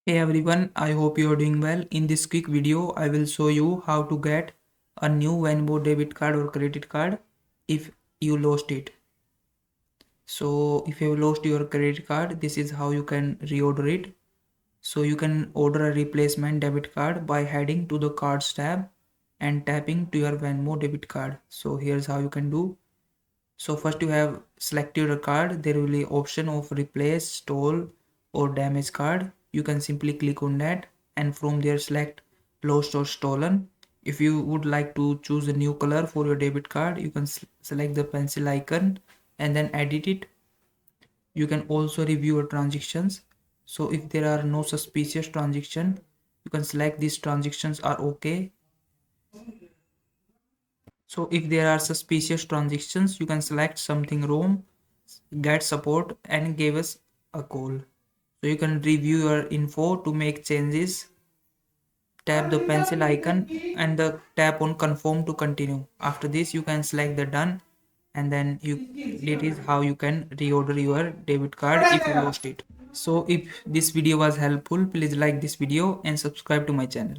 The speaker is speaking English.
Hey everyone, I hope you are doing well. In this quick video, I will show you how to get a new Venmo debit card or credit card if you lost it. So if you have lost your credit card, this is how you can reorder it. So you can order a replacement debit card by heading to the cards tab and tapping to your Venmo debit card. So here's how you can do. So first you have selected a card, there will be option of replace, stole or damage card. You can simply click on that and from there select lost or stolen. If you would like to choose a new color for your debit card, you can select the pencil icon and then edit it. You can also review your transactions. So if there are no suspicious transaction, you can select these transactions are okay. So if there are suspicious transactions, you can select something wrong, get support and give us a call. So you can review your info to make changes. Tap the pencil icon and the tap on confirm to continue. After this you can select the done and then it is how you can reorder your debit card if you lost it. So if this video was helpful, please like this video and subscribe to my channel.